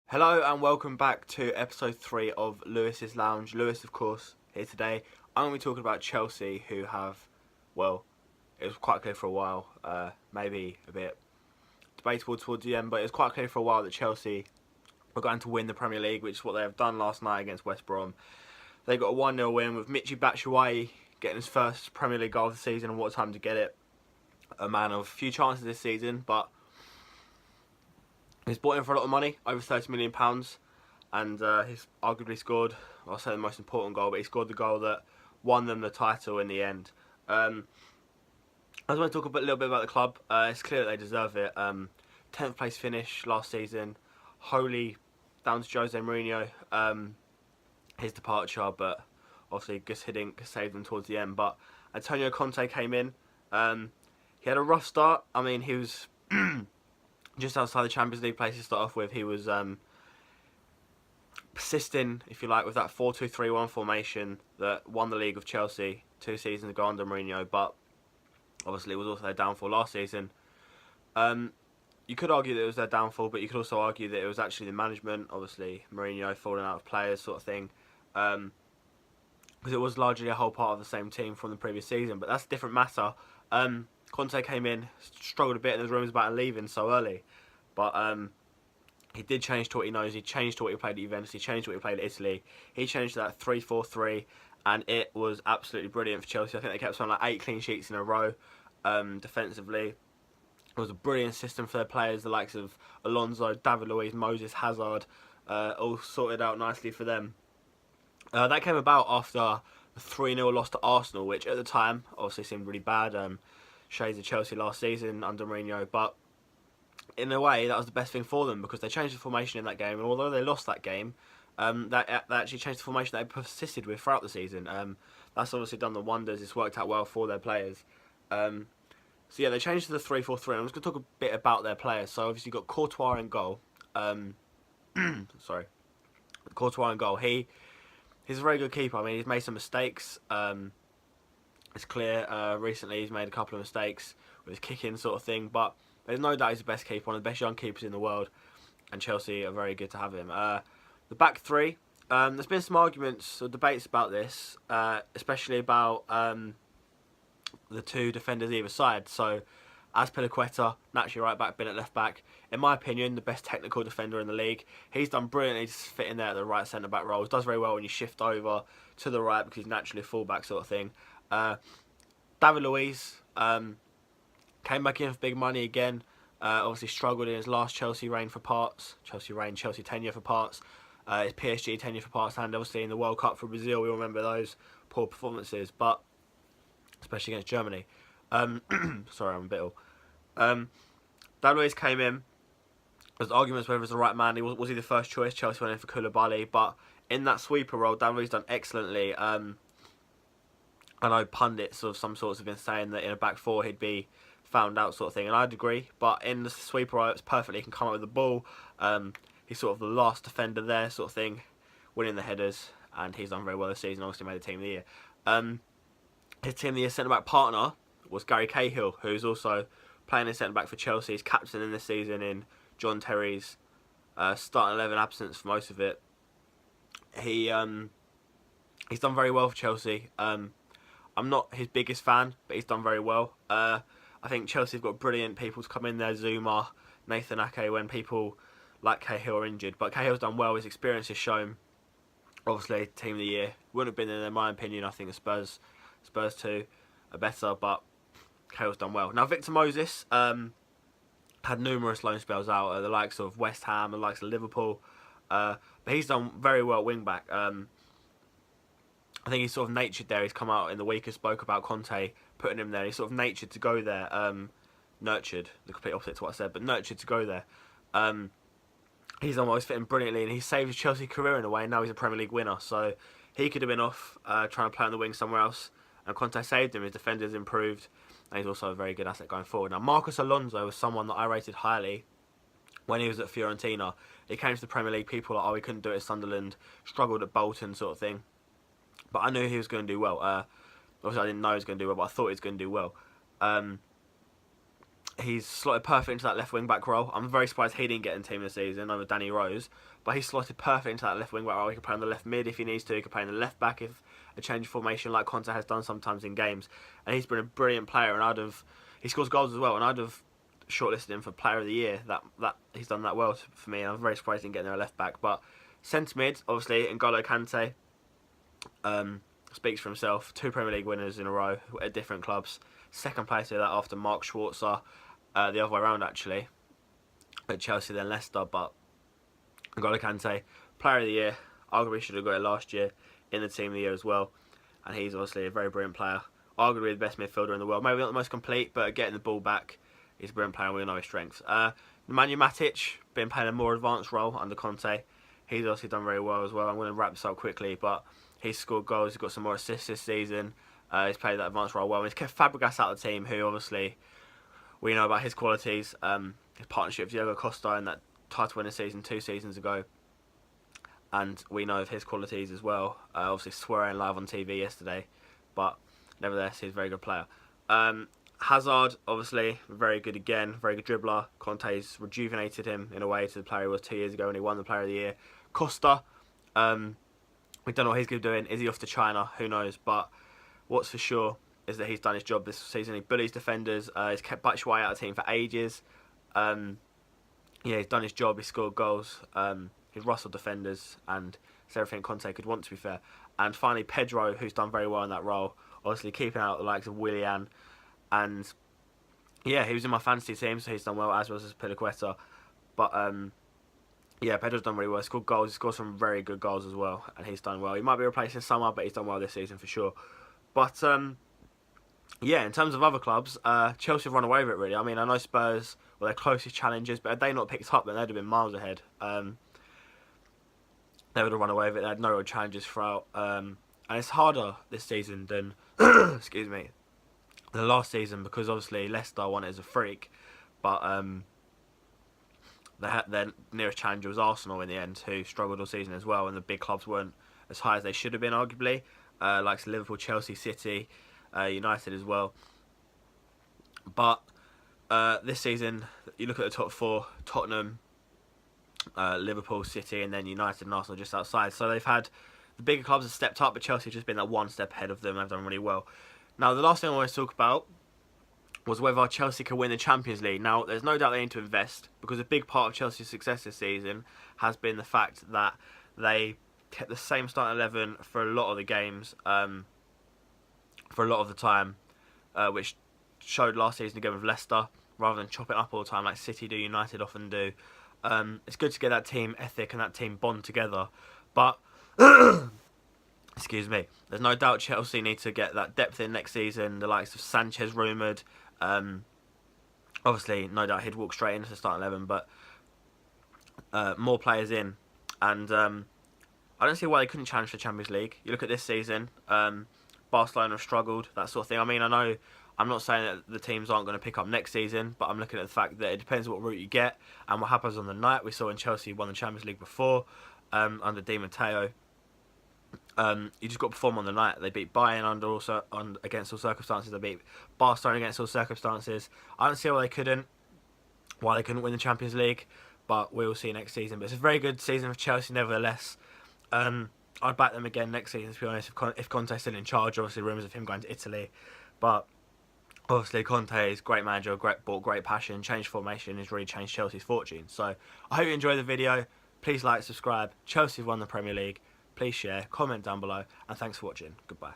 Hello and welcome back to episode 3 of Lewis's Lounge. Lewis, of course, here today. I'm going to be talking about Chelsea, who have, well, it was quite clear for a while, maybe a bit debatable towards the end, but it was quite clear for a while that Chelsea were going to win the Premier League, which is what they have done last night against West Brom. They got a 1-0 win with Michy Batshuayi getting his first Premier League goal of the season, and what a time to get it. A man of few chances this season, but he's bought in for a lot of money, over £30 million, and he's arguably scored, I'll say the most important goal, but he scored the goal that won them the title in the end. I just want to talk a little bit about the club. It's clear that they deserve it. 10th place finish last season, wholly down to Jose Mourinho, his departure, but obviously Gus Hiddink saved them towards the end. But Antonio Conte came in. He had a rough start. I mean, he was just outside the Champions League place to start off with. He was persisting, if you like, with that 4-2-3-1 formation that won the league with Chelsea 2 seasons ago under Mourinho, but obviously it was also their downfall last season. You could argue that it was their downfall, but you could also argue that it was actually the management, obviously Mourinho falling out of players sort of thing, because it was largely a whole part of the same team from the previous season, but that's a different matter. Conte came in, struggled a bit, and there's rumours about him leaving so early. But he did change to what he knows. He changed to what he played at Juventus. He changed to what he played at Italy. He changed to that 3-4-3, and it was absolutely brilliant for Chelsea. I think they kept something like 8 clean sheets in a row defensively. It was a brilliant system for their players, the likes of Alonso, David Luiz, Moses, Hazard, all sorted out nicely for them. That came about after the 3-0 loss to Arsenal, which at the time obviously seemed really bad. Shades of Chelsea last season under Mourinho, but in a way that was the best thing for them because they changed the formation in that game, and although they lost that game, that actually changed the formation that they persisted with throughout the season. That's obviously done the wonders. It's worked out well for their players. So yeah, they changed to the 3-4-3. I'm just going to talk a bit about their players. So obviously you've got Courtois in goal. Sorry, Courtois in goal. He's a very good keeper. I mean, he's made some mistakes. It's clear recently he's made a couple of mistakes with his kicking sort of thing, but there's no doubt he's the best keeper, one of the best young keepers in the world, and Chelsea are very good to have him. The back three, there's been some arguments or debates about this, especially about the 2 defenders either side. So Azpilicueta, naturally right back, been at left back. In my opinion, the best technical defender in the league. He's done brilliantly just fitting there at the right centre back role. Does very well when you shift over to the right because he's naturally a full back sort of thing. David Luiz came back in for big money again. Obviously struggled in his last Chelsea tenure for parts. His PSG tenure for parts, and obviously in the World Cup for Brazil, we all remember those poor performances, but especially against Germany. Sorry, I'm a bit ill. David Luiz came in. There's arguments whether he was the right man. Was he the first choice? Chelsea went in for Koulibaly, but in that sweeper role, David Luiz done excellently. I know pundits of some sorts have been saying that in a back four he'd be found out sort of thing, and I'd agree, but in the sweeper role it's perfectly, he can come up with the ball. He's sort of the last defender there sort of thing, winning the headers, and he's done very well this season, obviously made the team of the year. His team of the year centre-back partner was Gary Cahill, who's also playing as centre-back for Chelsea. He's captain in this season in John Terry's starting 11 absence for most of it. He's done very well for Chelsea. I'm not his biggest fan, but he's done very well. I think Chelsea have got brilliant people to come in there. Zuma, Nathan Ake, when people like Cahill are injured. But Cahill's done well. His experience has shown. Obviously, team of the year. Wouldn't have been in my opinion. I think the Spurs too are better, but Cahill's done well. Now, Victor Moses had numerous loan spells out at the likes of West Ham, the likes of Liverpool. But he's done very well at wing back. I think he's sort of natured there. He's come out in the week and spoke about Conte putting him there. He's sort of natured to go there. Nurtured, the complete opposite to what I said, but nurtured to go there. He's almost fitting brilliantly, and he saved his Chelsea career in a way, and now he's a Premier League winner. So he could have been off trying to play on the wing somewhere else, and Conte saved him. His defenders improved, and he's also a very good asset going forward. Now, Marcos Alonso was someone that I rated highly when he was at Fiorentina. He came to the Premier League, people were like, oh, he couldn't do it at Sunderland, struggled at Bolton sort of thing. But I knew he was going to do well. Obviously, I didn't know he was going to do well, but I thought he was going to do well. He's slotted perfect into that left wing back role. I'm very surprised he didn't get in team this season over Danny Rose, but he's slotted perfect into that left wing back role. He can play on the left mid if he needs to. He can play on the left back if a change of formation, like Conte has done sometimes in games. And he's been a brilliant player. And he scores goals as well. And I'd have shortlisted him for Player of the Year. That he's done that well for me. And I'm very surprised he didn't get there a left back. But centre mid, obviously, N'Golo Kante speaks for himself. 2 Premier League winners in a row at different clubs. Second place to that after Mark Schwarzer. The other way around, actually, at Chelsea then Leicester, but N'Golo Kante, Player of the Year, arguably should have got it last year, in the Team of the Year as well, and he's obviously a very brilliant player, arguably the best midfielder in the world, maybe not the most complete, but getting the ball back, he's a brilliant player and we know his strengths. Nemanja Matic, been playing a more advanced role under Conte, he's obviously done very well as well. I'm going to wrap this up quickly, but he's scored goals, he's got some more assists this season, he's played that advanced role well, and he's kept Fabregas out of the team, who obviously we know about his qualities, his partnership with Diego Costa in that title winning season 2 seasons ago. And we know of his qualities as well. Obviously swearing live on TV yesterday. But nevertheless, he's a very good player. Hazard, obviously, very good again. Very good dribbler. Conte's rejuvenated him in a way to the player he was 2 years ago when he won the Player of the Year. Costa, we don't know what he's going to be doing. Is he off to China? Who knows? But what's for sure is that he's done his job this season. He bullies defenders. He's kept Batshuayi out of the team for ages. He's done his job. He's scored goals. He's rustled defenders, and it's everything Conte could want, to be fair. And finally, Pedro, who's done very well in that role. Obviously, keeping out the likes of Willian. And yeah, he was in my fantasy team, so he's done well, as well as Piliqueta. But Pedro's done really well. He scored goals. He scored some very good goals as well, and he's done well. He might be replacing Summer, but he's done well this season for sure. But in terms of other clubs, Chelsea have run away with it, really. I mean, I know Spurs were their closest challengers, but had they not picked up, then they'd have been miles ahead. They would have run away with it. They had no real challenges throughout. And it's harder this season than, excuse me, than last season, because obviously Leicester won it as a freak, but their nearest challenger was Arsenal in the end, who struggled all season as well, and the big clubs weren't as high as they should have been, arguably, like Liverpool, Chelsea, City, United as well. But this season, you look at the top 4, Tottenham, Liverpool, City, and then United and Arsenal just outside. So they've had, the bigger clubs have stepped up, but Chelsea have just been that one step ahead of them. They've done really well. Now, the last thing I wanted to talk about was whether Chelsea can win the Champions League. Now, there's no doubt they need to invest, because a big part of Chelsea's success this season has been the fact that they kept the same starting 11 for a lot of the games, for a lot of the time, which showed last season again with Leicester, rather than chop it up all the time like City do, United often do. It's good to get that team ethic and that team bond together, but excuse me, there's no doubt Chelsea need to get that depth in next season. The likes of Sanchez rumoured, obviously no doubt he'd walk straight into the starting 11, but more players in, and I don't see why they couldn't challenge for Champions League. You look at this season, Barcelona have struggled, that sort of thing. I mean, I know I'm not saying that the teams aren't going to pick up next season, but I'm looking at the fact that it depends what route you get and what happens on the night. We saw when Chelsea won the Champions League before, under Di Matteo. You just got to perform on the night. They beat Bayern against all circumstances. They beat Barcelona against all circumstances. I don't see why they couldn't win the Champions League, but we will see next season. But it's a very good season for Chelsea, nevertheless. I'd back them again next season, to be honest, if Conte's still in charge. Obviously, rumours of him going to Italy, but obviously Conte is a great manager, brought great passion, changed formation, has really changed Chelsea's fortune. So I hope you enjoyed the video. Please like, subscribe. Chelsea have won the Premier League. Please share, comment down below, and thanks for watching. Goodbye.